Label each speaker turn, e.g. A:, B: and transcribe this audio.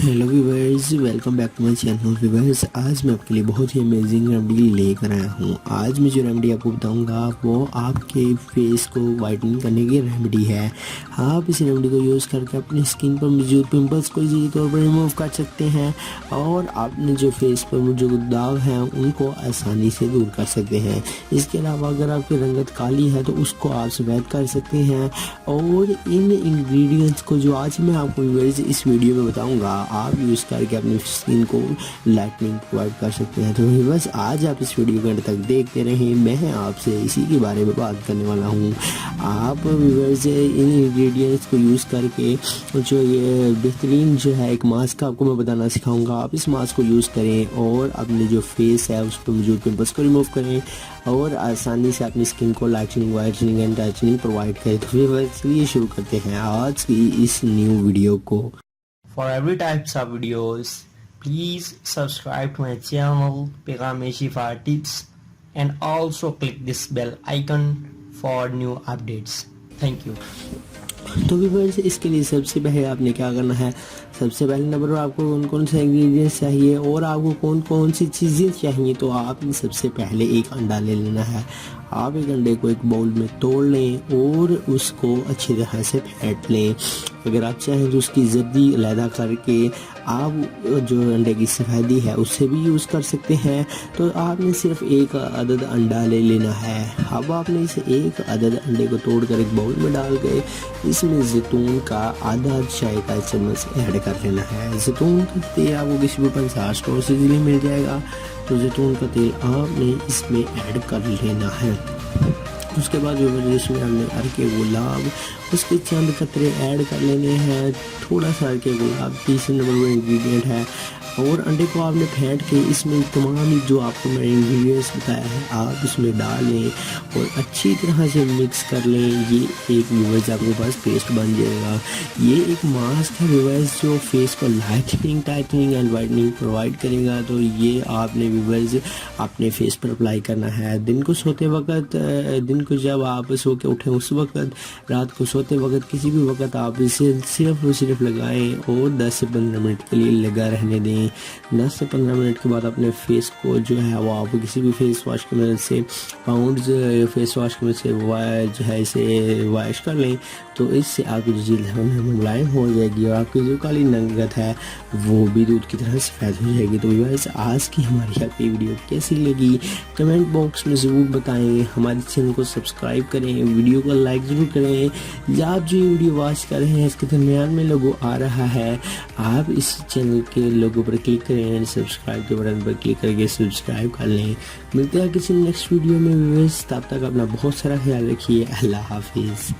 A: Hello viewers, welcome back to my channel. Viewers, आज मैं आपके लिए बहुत ही अमेजिंग रेमेडी लेकर आया हूँ। आज मैं जो रेमेडी आपको बताऊँगा वो आपके फेस को वाइटनिंग करने की रेमेडी है। आप इस रेमेडी को यूज़ करके अपनी स्किन पर मौजूद पिंपल्स को इजीली तौर पर रिमूव कर सकते हैं और आपने जो फेस पर जो दाग हैं उनको आसानी से दूर कर सकते हैं। इसके अलावा अगर आपकी रंगत काली है तो उसको आप सफ़ेद कर सकते हैं। और इन इंग्रेडिएंट्स को जो आज मैं आपको व्यूवर्स इस वीडियो में बताऊँगा आप यूज़ करके अपनी स्किन को लाइटनिंग प्रोवाइड कर सकते हैं। तो बस आज आप इस वीडियो को अंत तक देखते रहें, मैं आपसे इसी के बारे में बात करने वाला हूँ। आप व्यूअर्स इन इंग्रेडिएंट्स को यूज़ करके जो ये बेहतरीन जो है एक मास्क आपको मैं बताना सिखाऊंगा। आप इस मास्क को यूज़ करें और अपने जो फेस है उस पर मौजूद पिंपल्स को रिमूव करें और आसानी से अपनी स्किन को lightning whitening and tightening provide करें। तो व्यूअर्स चलिए शुरू करते हैं आज की इस न्यू वीडियो को।
B: For every types of videos, please subscribe to my channel Pegame Shifa Tips and also click this bell icon for new updates. Thank you.
A: तो व्यूअर्स इसके लिए सबसे पहले आपने क्या करना है, सबसे पहले नंबर पर आपको कौन कौन से इंग्रेडिएंट्स चाहिए और आपको कौन कौन सी चीज़ें चाहिए। तो आपने सबसे पहले एक अंडा ले लेना है। आप एक अंडे को एक बाउल में तोड़ लें और उसको अच्छी तरह से फेंट लें। अगर आप चाहें तो उसकी जर्दी अलहदा करके आप जो अंडे की सफ़ेदी है उससे भी यूज़ कर सकते हैं। तो आपने सिर्फ एक अदद अंडा ले लेना है। अब आपने इस एक अदद अंडे को तोड़कर एक बाउल में डाल के इसमें जैतून का आधा चाय का चम्मच ऐड कर लेना है। जैतून का तेल आपको किसी भी पंसार स्टोर से इजीली मिल जाएगा। तो जैतून का तेल आपने इसमें ऐड कर लेना है। उसके बाद जो इसमें हमने अरके गुलाब उसके चंद कतरे ऐड कर लेने हैं। थोड़ा सा अरके गुलाब तीसरे नंबर पर इंग्रेडिएंट है। और अंडे को आपने फेंट के इसमें तमाम जो आपको मैंने इंग्रेडिएंट्स बताया है आप इसमें डालें और अच्छी तरह से मिक्स कर लें। ये एक व्यूअर्स आपके पास पेस्ट बन जाएगा। ये एक मास्क है व्यूअर्स जो फेस को lightning tightening and whitening provide करेगा। तो ये आपने व्यूअर्स अपने फेस पर अप्लाई करना है। दिन को सोते वक्त, दिन को जब आप सो के उठें उस वक्त, रात को सोते वक्त, किसी भी वक्त आप इसे सिर्फ और सिर्फ लगाएं और 10 से 15 मिनट के लिए लगा रहने दें। 10 से 15 मिनट के बाद अपने फेस को जो है वो आप किसी भी फेस वॉश की मदद से पाउंड्स फेस वॉश की मदद से जो है इसे वॉश कर लें। तो इससे आपकी जो जल्द है मुलायम हो जाएगी और आपकी जो काली रंगत है वो भी दूध की तरह सफ़ेद हो जाएगी। तो व्यूअर्स आज की हमारी आपकी वीडियो कैसी लगी कमेंट बॉक्स में ज़रूर बताएं। हमारे चैनल को सब्सक्राइब करें, वीडियो को लाइक ज़रूर करें। आप जो वीडियो वॉच कर रहे हैं इसके दरमियान में लोगो आ रहा है, आप इस चैनल के लोगों पर क्लिक करें, सब्सक्राइब के बटन पर क्लिक करके सब्सक्राइब कर लें। मिलते हैं किसी नेक्स्ट वीडियो में व्यूअर्स, तब तक अपना बहुत सारा ख्याल रखिए। अल्लाह हाफिज़।